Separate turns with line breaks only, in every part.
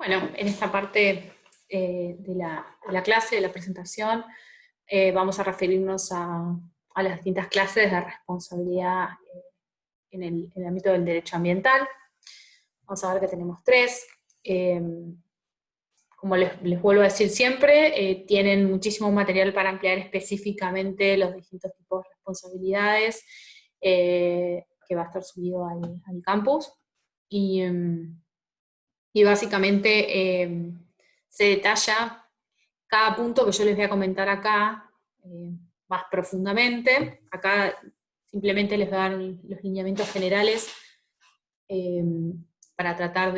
Bueno, en esta parte de la clase, de la presentación, vamos a referirnos a las distintas clases de responsabilidad en el ámbito del derecho ambiental. Vamos a ver que tenemos tres. Como les vuelvo a decir siempre, tienen muchísimo material para ampliar específicamente los distintos tipos de responsabilidades que va a estar subido al campus. Y básicamente se detalla cada punto que yo les voy a comentar acá más profundamente. Acá simplemente les voy a dar los lineamientos generales eh, para tratar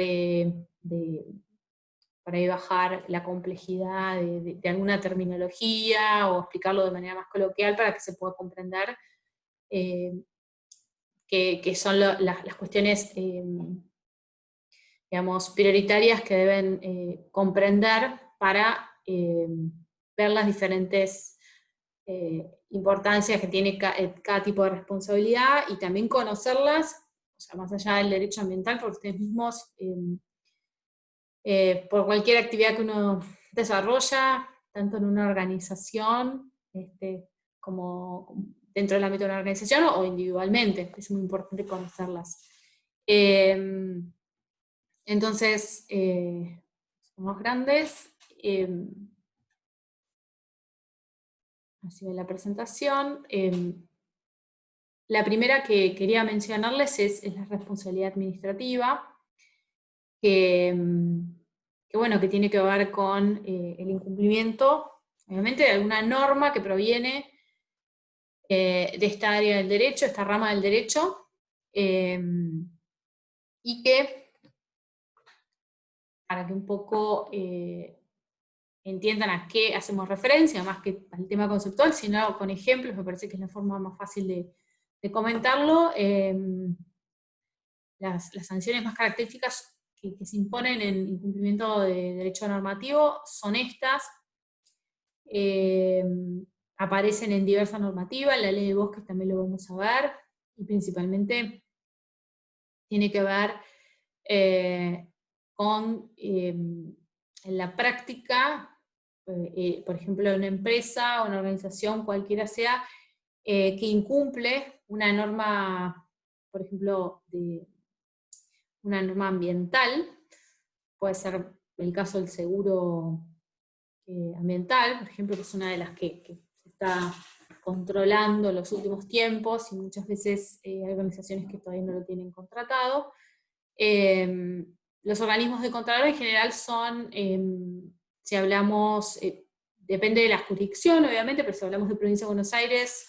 para ahí bajar la complejidad de alguna terminología o explicarlo de manera más coloquial para que se pueda comprender que son las cuestiones digamos, prioritarias que deben comprender para ver las diferentes importancias que tiene cada tipo de responsabilidad y también conocerlas, o sea, más allá del derecho ambiental, por ustedes mismos, por cualquier actividad que uno desarrolla, tanto en una organización como dentro del ámbito de una organización o individualmente, es muy importante conocerlas. Entonces, somos grandes. Así en la presentación. La primera que quería mencionarles es la responsabilidad administrativa, que, bueno, que tiene que ver con el incumplimiento, obviamente, de alguna norma que proviene de esta área del derecho, esta rama del derecho, y que, para que un poco entiendan a qué hacemos referencia, más que al tema conceptual, sino con ejemplos, me parece que es la forma más fácil de comentarlo. Las sanciones más características que se imponen en incumplimiento de derecho normativo son estas. Aparecen en diversas normativas, en la ley de bosques también lo vamos a ver, y principalmente tiene que ver con, en la práctica, por ejemplo, una empresa o una organización, cualquiera sea, que incumple una norma, por ejemplo, una norma ambiental, puede ser el caso del seguro ambiental, por ejemplo, que es una de las que se está controlando en los últimos tiempos, y muchas veces hay organizaciones que todavía no lo tienen contratado. Los organismos de contralor en general son, si hablamos, depende de la jurisdicción obviamente, pero si hablamos de Provincia de Buenos Aires,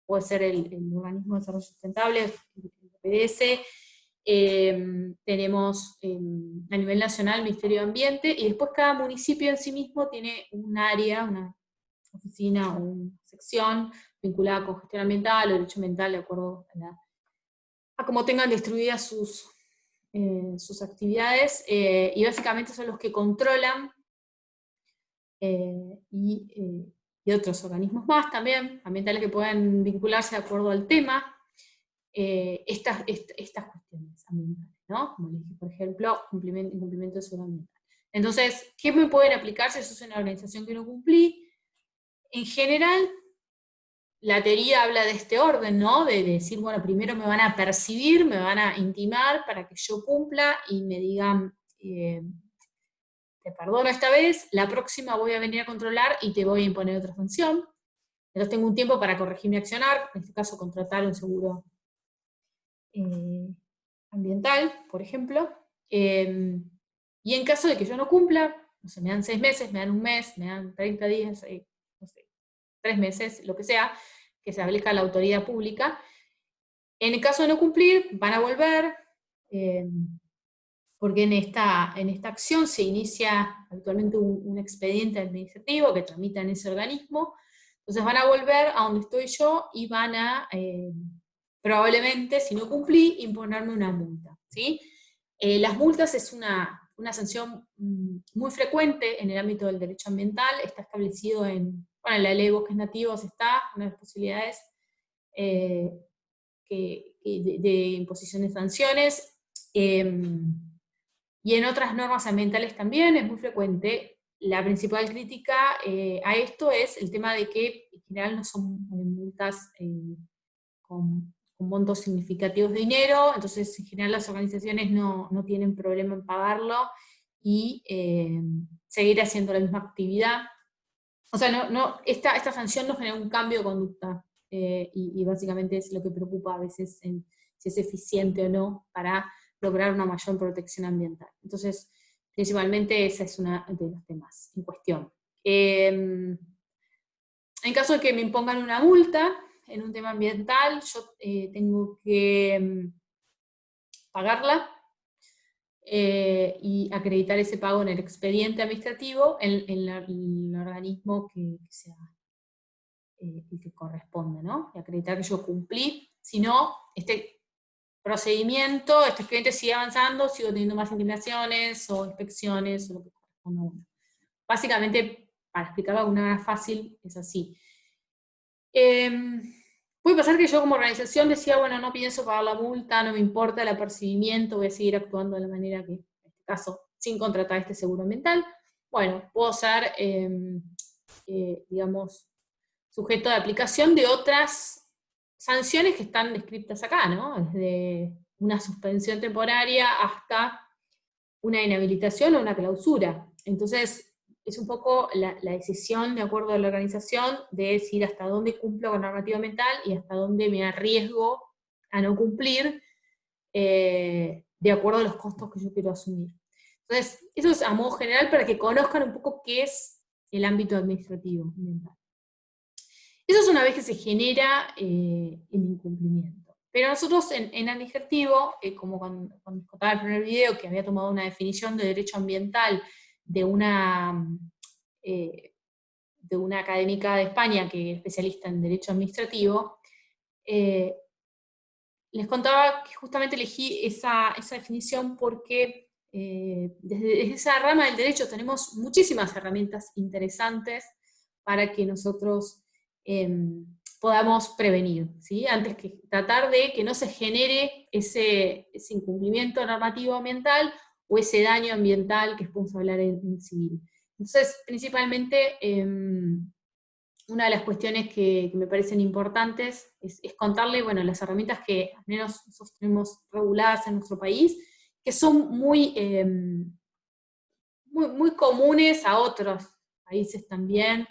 puede ser el Organismo de Desarrollo Sustentable, el PDS. Tenemos a nivel nacional el Ministerio de Ambiente, y después cada municipio en sí mismo tiene un área, una oficina o una sección vinculada con gestión ambiental o derecho ambiental, de acuerdo a cómo tengan distribuidas sus actividades, y básicamente son los que controlan, y otros organismos más también, ambientales, que puedan vincularse de acuerdo al tema, estas cuestiones ambientales, ¿no? Como les dije, por ejemplo, incumplimiento de seguro ambiental. Entonces, ¿qué me pueden aplicar si yo soy una organización que no cumplí? En general, la teoría habla de este orden, ¿no? De decir, bueno, primero me van a percibir, me van a intimar para que yo cumpla y me digan, te perdono esta vez, la próxima voy a venir a controlar y te voy a imponer otra sanción. Entonces tengo un tiempo para corregir mi accionar, en este caso contratar un seguro ambiental, por ejemplo. Y en caso de que yo no cumpla, no sé, me dan 6 meses, me dan un mes, me dan 30 días, no sé, 3 meses, lo que sea, que se aplica a la autoridad pública. En el caso de no cumplir, van a volver, porque en esta acción se inicia habitualmente un expediente administrativo que tramita en ese organismo. Entonces van a volver a donde estoy yo y van a, probablemente, si no cumplí, imponerme una multa, ¿sí? Las multas es una sanción muy frecuente en el ámbito del derecho ambiental, está establecido en la ley de bosques nativos, está una de las posibilidades de imposición de sanciones, Y en otras normas ambientales también es muy frecuente. La principal crítica a esto es el tema de que en general no son multas con montos significativos de dinero, entonces en general las organizaciones no tienen problema en pagarlo y seguir haciendo la misma actividad. O sea, esta sanción no genera un cambio de conducta, y básicamente es lo que preocupa a veces en si es eficiente o no para lograr una mayor protección ambiental. Entonces, principalmente ese es uno de los temas en cuestión. En caso de que me impongan una multa en un tema ambiental, yo tengo que pagarla y acreditar ese pago en el expediente administrativo en el organismo que sea el que corresponde, ¿no? Y acreditar que yo cumplí. Si no, este procedimiento, este expediente sigue avanzando, sigo teniendo más intimaciones o inspecciones o lo que corresponda a uno. Básicamente, para explicarlo de alguna manera fácil, es así. Puede pasar que yo como organización decía, bueno, no pienso pagar la multa, no me importa el apercibimiento, voy a seguir actuando de la manera que, en este caso, sin contratar este seguro ambiental. Bueno, puedo ser, digamos, sujeto de aplicación de otras sanciones que están descritas acá, ¿no? Desde una suspensión temporaria hasta una inhabilitación o una clausura. Entonces, es un poco la decisión, de acuerdo a la organización, de decir hasta dónde cumplo con normativa ambiental y hasta dónde me arriesgo a no cumplir, de acuerdo a los costos que yo quiero asumir. Entonces, eso es a modo general para que conozcan un poco qué es el ámbito administrativo ambiental. Eso es una vez que se genera el incumplimiento. Pero nosotros en adjetivo, como cuando contaba el primer video, que había tomado una definición de derecho ambiental de una académica de España que es especialista en derecho administrativo, les contaba que justamente elegí esa definición porque desde esa rama del derecho tenemos muchísimas herramientas interesantes para que nosotros podamos prevenir, ¿sí? Antes que tratar de que no se genere ese incumplimiento normativo ambiental o ese daño ambiental que podemos hablar en civil. Entonces, principalmente, una de las cuestiones que me parecen importantes es contarle, bueno, las herramientas que al menos nosotros tenemos reguladas en nuestro país, que son muy, muy comunes a otros países también,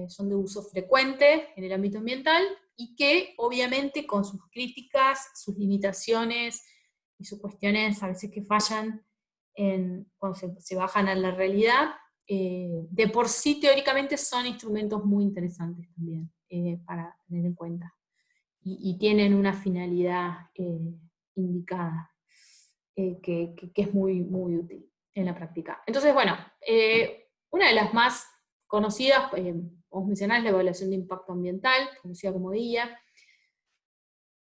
son de uso frecuente en el ámbito ambiental, y que obviamente con sus críticas, sus limitaciones y sus cuestiones a veces que fallan cuando se bajan a la realidad, de por sí teóricamente son instrumentos muy interesantes también para tener en cuenta. Y tienen una finalidad indicada que es muy, muy útil en la práctica. Entonces, bueno, una de las más conocidas, vamos a mencionar, es la evaluación de impacto ambiental, conocida como DIA,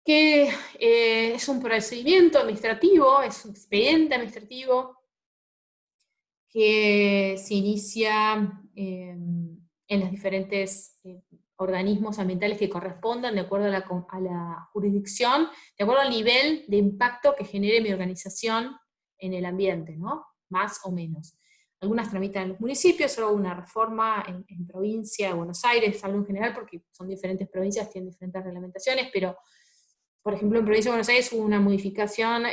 que es un procedimiento administrativo, es un expediente administrativo que se inicia en los diferentes organismos ambientales que correspondan de acuerdo a la jurisdicción, de acuerdo al nivel de impacto que genere mi organización en el ambiente, ¿no? Más o menos. Algunas tramitan en los municipios, solo una reforma en provincia de Buenos Aires, hablo en general porque son diferentes provincias, tienen diferentes reglamentaciones, pero por ejemplo en provincia de Buenos Aires hubo una modificación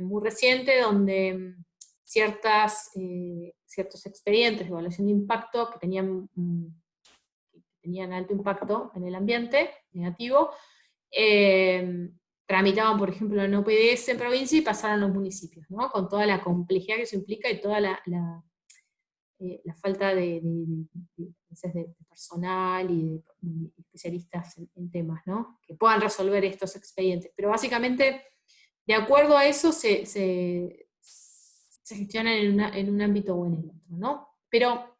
muy reciente donde ciertos expedientes de evaluación de impacto que tenían alto impacto en el ambiente, negativo, tramitaban, por ejemplo, en OPDS en provincia y pasaron a los municipios, ¿no? Con toda la complejidad que eso implica y toda la falta de personal y de especialistas en temas, ¿no? Que puedan resolver estos expedientes. Pero básicamente, de acuerdo a eso, se gestionan en un ámbito o en el otro, ¿no? Pero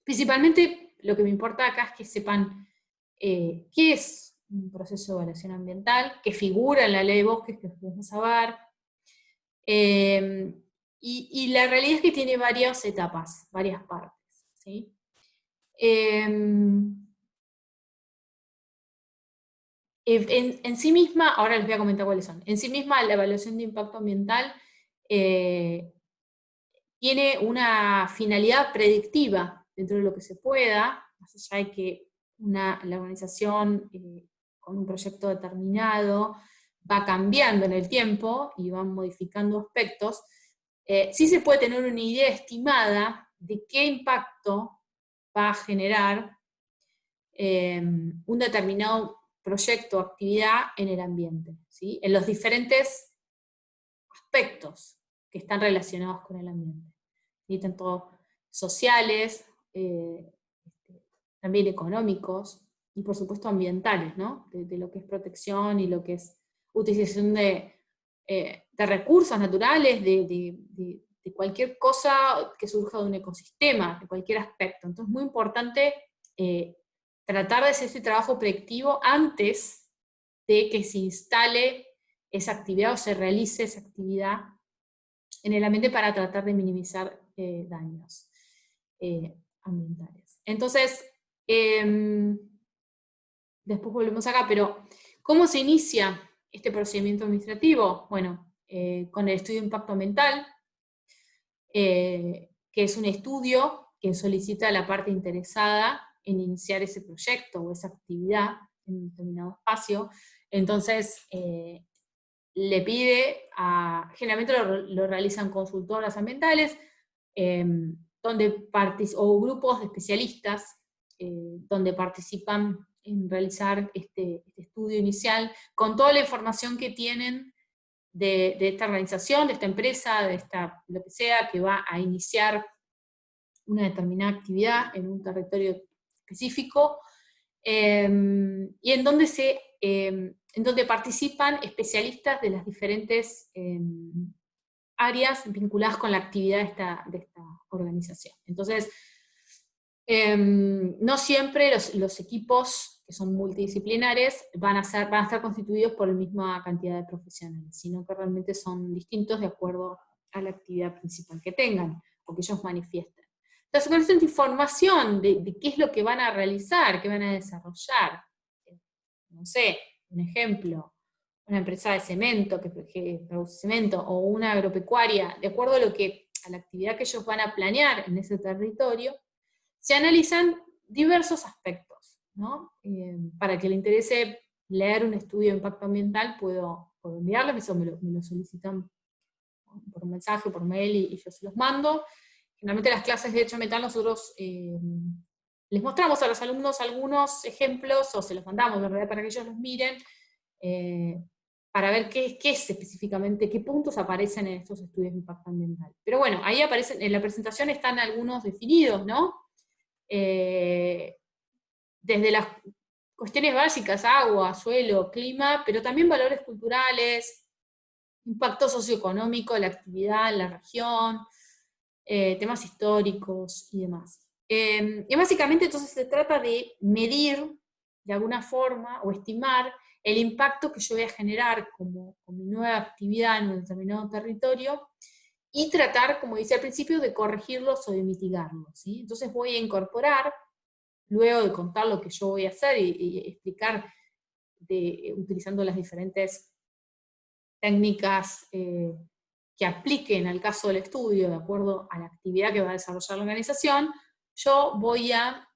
principalmente lo que me importa acá es que sepan qué es un proceso de evaluación ambiental, que figura en la ley de bosques, que vamos a ver, y la realidad es que tiene varias etapas, varias partes, ¿sí? En sí misma, ahora les voy a comentar cuáles son, en sí misma la evaluación de impacto ambiental tiene una finalidad predictiva dentro de lo que se pueda, más allá de que la organización con un proyecto determinado va cambiando en el tiempo y va modificando aspectos, sí se puede tener una idea estimada de qué impacto va a generar un determinado proyecto o actividad en el ambiente, ¿sí? En los diferentes aspectos que están relacionados con el ambiente, ¿sí? Tanto sociales, también económicos, y por supuesto ambientales, ¿no? De lo que es protección y lo que es utilización de recursos naturales, de cualquier cosa que surja de un ecosistema, de cualquier aspecto. Entonces es muy importante tratar de hacer ese trabajo predictivo antes de que se instale esa actividad o se realice esa actividad en el ambiente para tratar de minimizar daños ambientales. Entonces, después volvemos acá, pero ¿cómo se inicia este procedimiento administrativo? Bueno, con el estudio de impacto ambiental, que es un estudio que solicita a la parte interesada en iniciar ese proyecto o esa actividad en un determinado espacio. Entonces, le pide generalmente lo realizan consultoras ambientales, o grupos de especialistas, donde participan en realizar este estudio inicial, con toda la información que tienen de esta organización, de esta empresa, lo que sea, que va a iniciar una determinada actividad en un territorio específico, y en donde participan especialistas de las diferentes áreas vinculadas con la actividad de esta organización. Entonces, no siempre los equipos que son multidisciplinares van a estar constituidos por la misma cantidad de profesionales, sino que realmente son distintos de acuerdo a la actividad principal que tengan, o que ellos manifiesten. Entonces, con esta información de qué es lo que van a realizar, qué van a desarrollar, no sé, un ejemplo, una empresa de cemento que produce cemento, o una agropecuaria, de acuerdo a la actividad que ellos van a planear en ese territorio, se analizan diversos aspectos, ¿no? Para que le interese leer un estudio de impacto ambiental, puedo enviarles, eso me lo solicitan por mensaje, por mail, y yo se los mando. Generalmente las clases de Derecho Ambiental nosotros les mostramos a los alumnos algunos ejemplos, o se los mandamos en realidad para que ellos los miren, para ver qué es específicamente, qué puntos aparecen en estos estudios de impacto ambiental. Pero bueno, ahí aparecen, en la presentación están algunos definidos, ¿no? Desde las cuestiones básicas, agua, suelo, clima, pero también valores culturales, impacto socioeconómico de la actividad en la región, temas históricos y demás. Y básicamente entonces se trata de medir de alguna forma o estimar el impacto que yo voy a generar como mi nueva actividad en un determinado territorio, y tratar, como decía al principio, de corregirlos o de mitigarlos, ¿sí? Entonces voy a incorporar, luego de contar lo que yo voy a hacer y explicar utilizando las diferentes técnicas que apliquen al caso del estudio, de acuerdo a la actividad que va a desarrollar la organización, yo voy a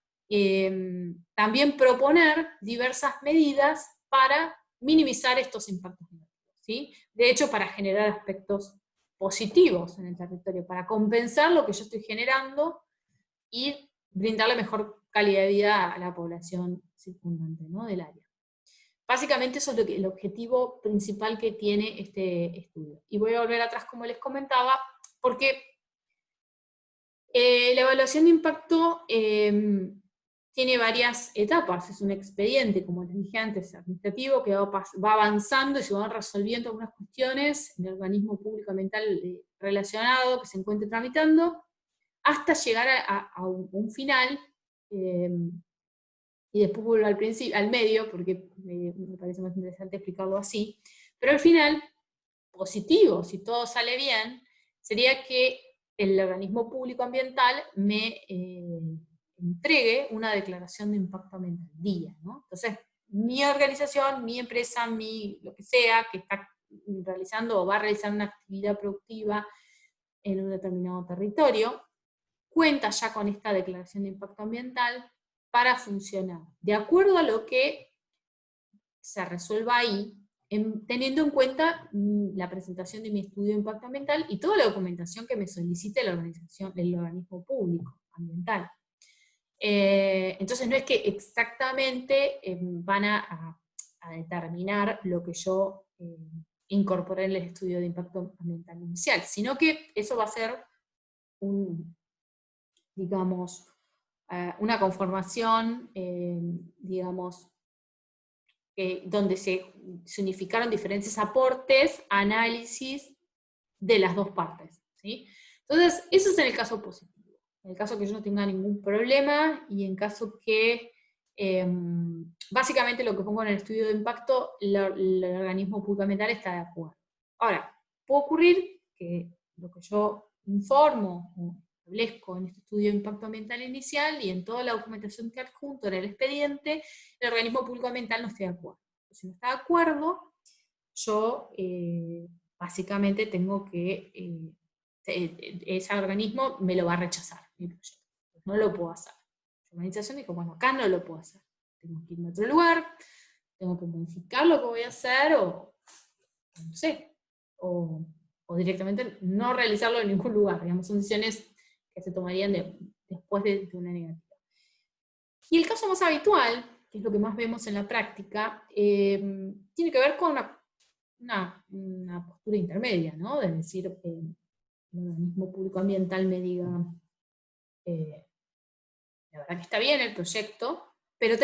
también proponer diversas medidas para minimizar estos impactos negativos, ¿sí? De hecho, para generar aspectos positivos en el territorio, para compensar lo que yo estoy generando y brindarle mejor calidad de vida a la población circundante, ¿no? Del área. Básicamente eso es el objetivo principal que tiene este estudio. Y voy a volver atrás, como les comentaba, porque la evaluación de impacto tiene varias etapas. Es un expediente, como les dije antes, administrativo, que va avanzando y se van resolviendo algunas cuestiones en el organismo público ambiental relacionado que se encuentre tramitando, hasta llegar a un final, y después vuelvo al medio, porque me parece más interesante explicarlo así, pero al final, positivo, si todo sale bien, sería que el organismo público ambiental me entregue una declaración de impacto ambiental día, ¿no? Entonces, mi organización, mi empresa, lo que sea, que está realizando o va a realizar una actividad productiva en un determinado territorio, cuenta ya con esta declaración de impacto ambiental para funcionar, de acuerdo a lo que se resuelva ahí, teniendo en cuenta la presentación de mi estudio de impacto ambiental y toda la documentación que me solicite la organización, el organismo público ambiental. Entonces no es que exactamente van a determinar lo que yo incorporé en el estudio de impacto ambiental inicial, sino que eso va a ser digamos, una conformación, digamos, donde se unificaron diferentes aportes, análisis de las dos partes, ¿sí? Entonces, eso es en el caso positivo. En el caso que yo no tenga ningún problema y en caso que, básicamente lo que pongo en el estudio de impacto, el organismo público ambiental está de acuerdo. Ahora, puede ocurrir que lo que yo informo o establezco en este estudio de impacto ambiental inicial y en toda la documentación que adjunto en el expediente, el organismo público ambiental no esté de acuerdo. Si no está de acuerdo, yo básicamente tengo que, ese organismo me lo va a rechazar, mi proyecto. No lo puedo hacer. La organización dijo, bueno, acá no lo puedo hacer. Tengo que irme a otro lugar, tengo que modificar lo que voy a hacer, o no sé, o directamente no realizarlo en ningún lugar. Digamos, son decisiones que se tomarían después de una negativa. Y el caso más habitual, que es lo que más vemos en la práctica, tiene que ver con una postura intermedia, ¿no? De decir, el organismo público ambiental me diga, la verdad que está bien el proyecto, pero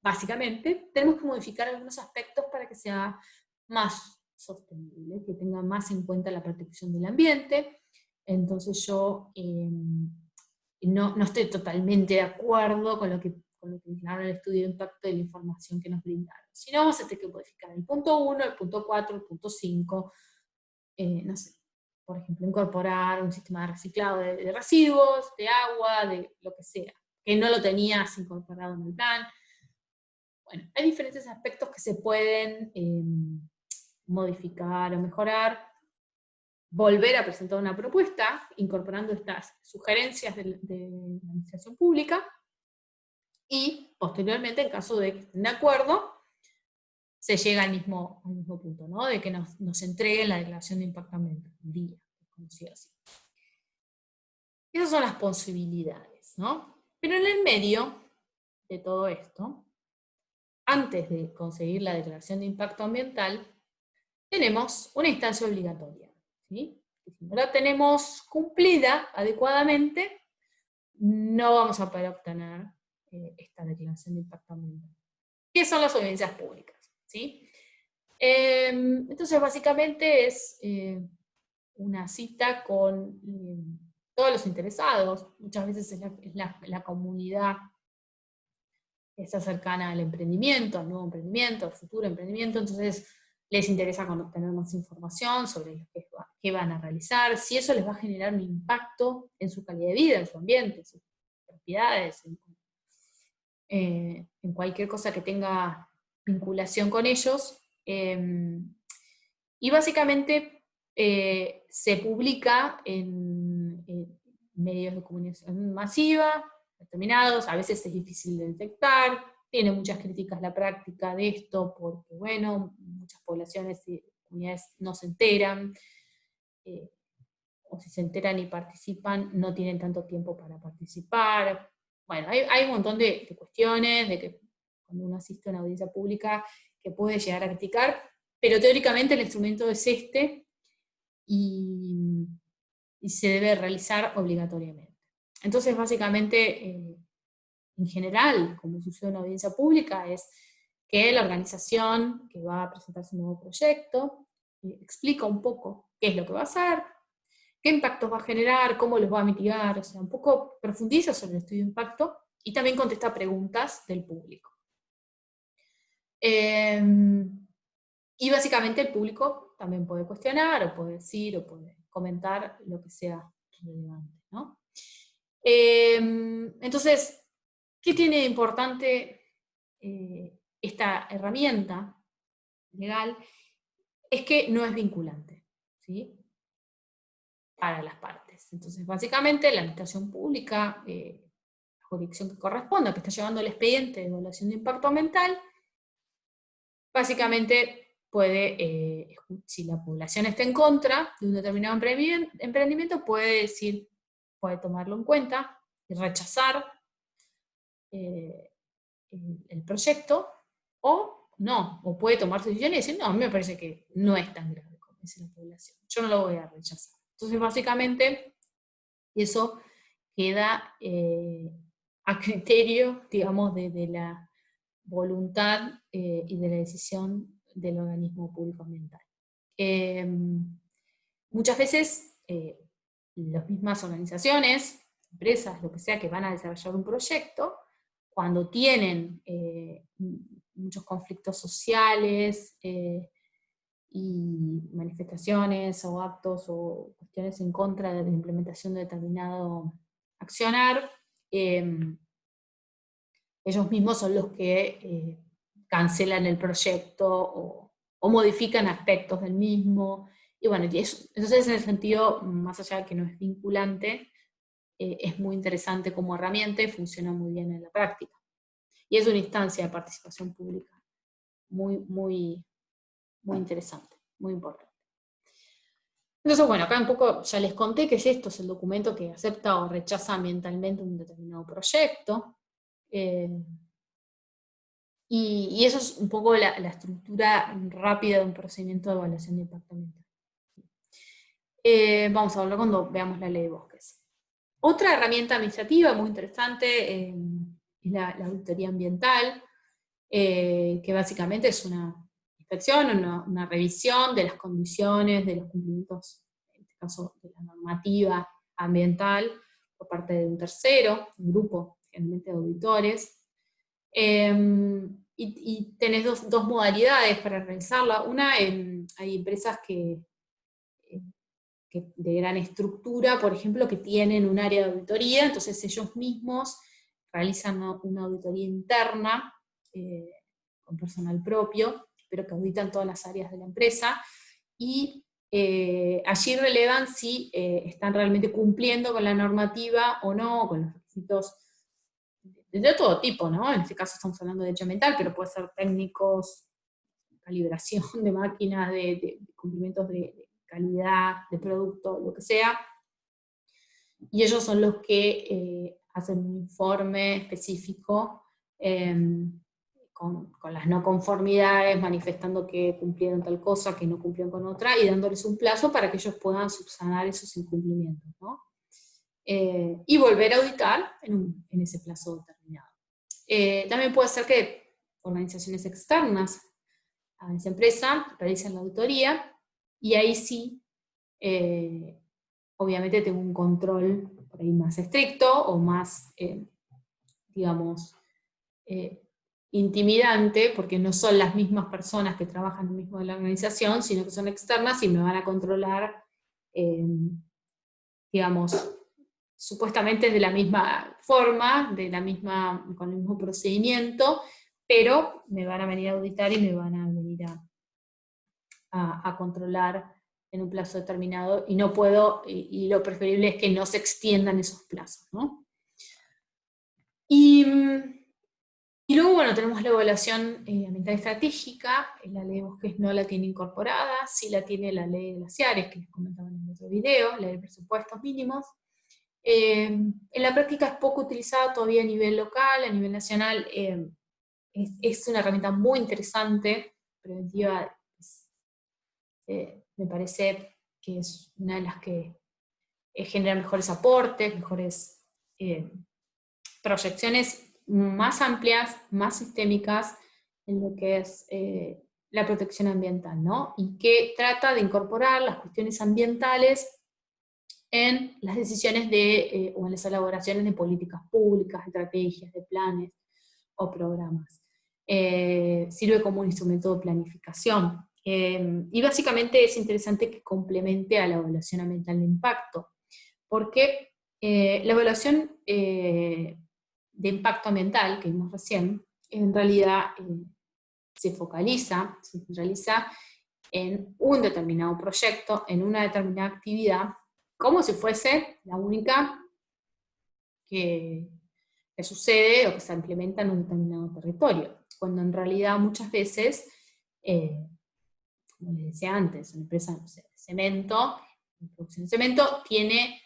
básicamente, tenemos que modificar algunos aspectos para que sea más sostenible, que tenga más en cuenta la protección del ambiente. Entonces yo no estoy totalmente de acuerdo con lo que declararon el estudio de impacto y la información que nos brindaron. Si no, vamos a tener que modificar el punto 1, el punto 4, el punto 5, no sé, por ejemplo, incorporar un sistema de reciclado de residuos, de agua, de lo que sea, que no lo tenías incorporado en el plan. Bueno, hay diferentes aspectos que se pueden modificar o mejorar, volver a presentar una propuesta, incorporando estas sugerencias de la administración pública, y posteriormente, en caso de que estén de acuerdo, se llega al mismo punto, ¿no? De que nos entreguen la declaración de impacto ambiental, día, conocido así. Esas son las posibilidades, ¿no? Pero en el medio de todo esto, antes de conseguir la declaración de impacto ambiental, tenemos una instancia obligatoria, ¿sí? Si no la tenemos cumplida adecuadamente, no vamos a poder obtener esta declaración de impacto ambiental. ¿Qué son las audiencias públicas? ¿Sí? Entonces, básicamente es una cita con todos los interesados. Muchas veces es la comunidad que está cercana al emprendimiento, al nuevo emprendimiento, al futuro emprendimiento, entonces les interesa obtener más información sobre lo qué van a realizar, si eso les va a generar un impacto en su calidad de vida, en su ambiente, en sus propiedades, en cualquier cosa que tenga vinculación con ellos. Y básicamente se publica en medios de comunicación masiva, determinados, a veces es difícil de detectar, tiene muchas críticas la práctica de esto, porque bueno, muchas poblaciones y comunidades no se enteran, o si se enteran y participan, no tienen tanto tiempo para participar. Bueno, hay un montón de cuestiones, de que cuando uno asiste a una audiencia pública, que puede llegar a criticar, pero teóricamente el instrumento es este, y se debe realizar obligatoriamente. Entonces, básicamente, en general, como sucede en una audiencia pública, es que la organización que va a presentar su nuevo proyecto explica un poco qué es lo que va a hacer, qué impactos va a generar, cómo los va a mitigar, o sea, un poco profundiza sobre el estudio de impacto y también contesta preguntas del público. Y básicamente el público también puede cuestionar, o puede decir, o puede comentar lo que sea relevante, ¿no? Entonces, ¿qué tiene de importante esta herramienta legal? Es que no es vinculante, ¿sí? para las partes. Entonces, básicamente, la administración pública, la jurisdicción que corresponda, que está llevando el expediente de evaluación de impacto ambiental, básicamente puede, si la población está en contra de un determinado emprendimiento, puede decir, puede tomarlo en cuenta y rechazar el proyecto, o no, o puede tomar su decisión y decir, no, a mí me parece que no es tan grave como dice la población, yo no lo voy a rechazar. Entonces, básicamente, eso queda a criterio, digamos, de la voluntad y de la decisión del organismo público ambiental. Muchas veces las mismas organizaciones, empresas, lo que sea, que van a desarrollar un proyecto, cuando tienen muchos conflictos sociales y manifestaciones o actos o cuestiones en contra de la implementación de determinado accionar, ellos mismos son los que cancelan el proyecto o modifican aspectos del mismo. Y bueno, entonces en el sentido, más allá de que no es vinculante, es muy interesante como herramienta y funciona muy bien en la práctica. Y es una instancia de participación pública muy, muy, muy interesante, muy importante. Entonces, bueno, acá un poco ya les conté que esto es el documento que acepta o rechaza ambientalmente un determinado proyecto. Y eso es un poco la estructura rápida de un procedimiento de evaluación de impacto ambiental. Vamos a hablar cuando veamos la ley de bosques. Otra herramienta administrativa muy interesante es la auditoría ambiental, que básicamente es una inspección, una revisión de las condiciones, de los cumplimientos, en este caso de la normativa ambiental, por parte de un tercero, un grupo generalmente de auditores. Y tenés dos modalidades para realizarla. Una, hay empresas que de gran estructura, por ejemplo, que tienen un área de auditoría, entonces ellos mismos realizan una auditoría interna con personal propio, pero que auditan todas las áreas de la empresa, y allí relevan si están realmente cumpliendo con la normativa o no, con los requisitos de todo tipo, ¿no? En este caso estamos hablando de derecho ambiental, pero puede ser técnicos, calibración de máquinas, de cumplimientos de calidad, de producto, lo que sea. Y ellos son los que hacen un informe específico con las no conformidades, manifestando que cumplieron tal cosa, que no cumplieron con otra, y dándoles un plazo para que ellos puedan subsanar esos incumplimientos, ¿no? Y volver a auditar en ese plazo determinado. También puede ser que organizaciones externas a esa empresa realicen la auditoría, y ahí sí, obviamente tengo un control por ahí más estricto o más, digamos, intimidante, porque no son las mismas personas que trabajan en el mismo de la organización, sino que son externas y me van a controlar, digamos, supuestamente de la misma forma, con el mismo procedimiento, pero me van a venir a auditar y me van a venir a controlar en un plazo determinado, y no puedo, y lo preferible es que no se extiendan esos plazos, ¿no? Y luego, bueno, tenemos la evaluación ambiental estratégica. La ley de bosques no la tiene incorporada, sí la tiene la ley de glaciares, que les comentaba en el otro video, la ley de presupuestos mínimos. En la práctica es poco utilizada todavía a nivel local, a nivel nacional. Es una herramienta muy interesante, preventiva. Me parece que es una de las que genera mejores aportes, mejores proyecciones más amplias, más sistémicas en lo que es la protección ambiental, ¿no? Y que trata de incorporar las cuestiones ambientales en las decisiones o en las elaboraciones de políticas públicas, estrategias, de planes o programas. Sirve como un instrumento de planificación. Y básicamente es interesante que complemente a la evaluación ambiental de impacto, porque la evaluación de impacto ambiental que vimos recién, en realidad se realiza en un determinado proyecto, en una determinada actividad, como si fuese la única que sucede o que se implementa en un determinado territorio, cuando en realidad muchas veces, como les decía antes, una empresa de cemento, de producción de cemento, tiene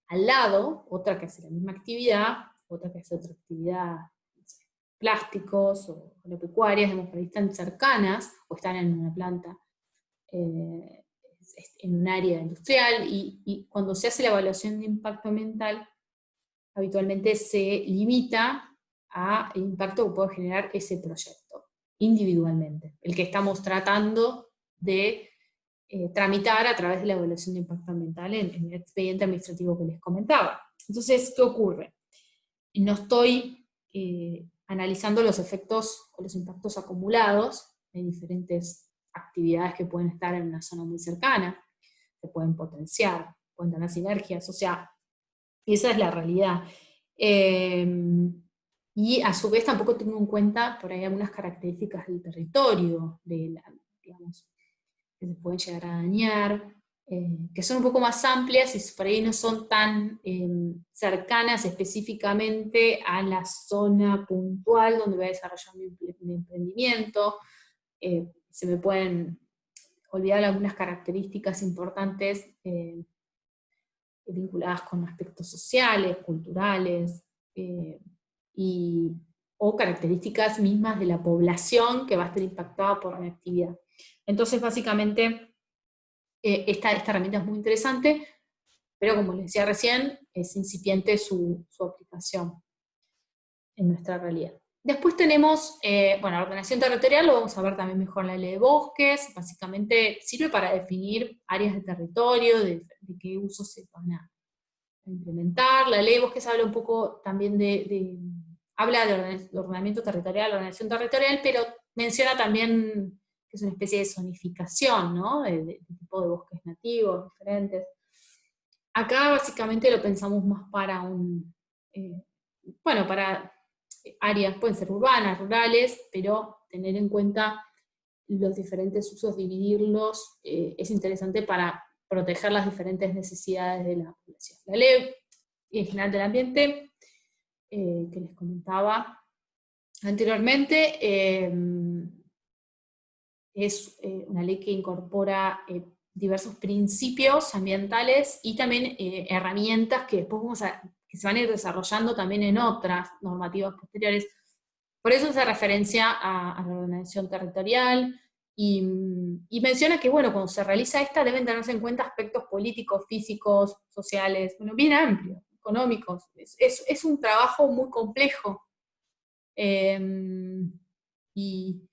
al lado otra que hace la misma actividad, otra que hace otra actividad, no sé, plásticos o agropecuarias, digamos, por ahí están cercanas, o están en una planta, en un área industrial, y cuando se hace la evaluación de impacto ambiental, habitualmente se limita al impacto que puede generar ese proyecto, individualmente, el que estamos tratando de tramitar a través de la evaluación de impacto ambiental en el expediente administrativo que les comentaba. Entonces, ¿qué ocurre? No estoy analizando los efectos o los impactos acumulados de diferentes actividades que pueden estar en una zona muy cercana, que pueden potenciar, pueden tener sinergias, o sea, esa es la realidad. Y a su vez tampoco tengo en cuenta por ahí algunas características del territorio, digamos, que se pueden llegar a dañar, que son un poco más amplias y por ahí no son tan cercanas específicamente a la zona puntual donde voy a desarrollar mi emprendimiento. Se me pueden olvidar algunas características importantes vinculadas con aspectos sociales, culturales, o características mismas de la población que va a estar impactada por mi actividad. Entonces, básicamente, esta herramienta es muy interesante, pero como les decía recién, es incipiente su aplicación en nuestra realidad. Después tenemos, bueno, la ordenación territorial, lo vamos a ver también mejor en la ley de bosques, básicamente sirve para definir áreas de territorio, de qué usos se van a implementar. La ley de bosques habla un poco también habla de ordenamiento territorial, ordenación territorial, pero menciona también que es una especie de zonificación, ¿no? De tipo de bosques nativos, diferentes. Acá básicamente lo pensamos más para bueno, para áreas, pueden ser urbanas, rurales, pero tener en cuenta los diferentes usos, dividirlos, es interesante para proteger las diferentes necesidades de la población. La Ley General del Ambiente, que les comentaba anteriormente, es una ley que incorpora diversos principios ambientales y también herramientas que después que se van a ir desarrollando también en otras normativas posteriores. Por eso hace referencia a la ordenación territorial y menciona que, bueno, cuando se realiza esta deben tenerse en cuenta aspectos políticos, físicos, sociales, bueno, bien amplios, económicos. Es un trabajo muy complejo. Y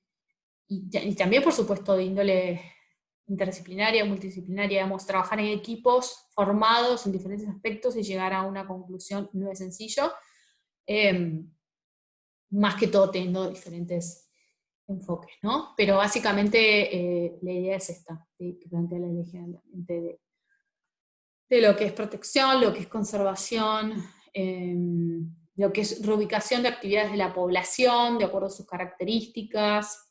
también, por supuesto, de índole interdisciplinaria, multidisciplinaria, digamos, trabajar en equipos formados en diferentes aspectos y llegar a una conclusión no es sencillo, más que todo teniendo diferentes enfoques, ¿no? Pero básicamente la idea es esta, que plantea la Ley General del Ambiente, de lo que es protección, lo que es conservación, lo que es reubicación de actividades de la población, de acuerdo a sus características,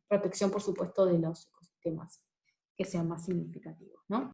protección, por supuesto, de los ecosistemas que sean más significativos.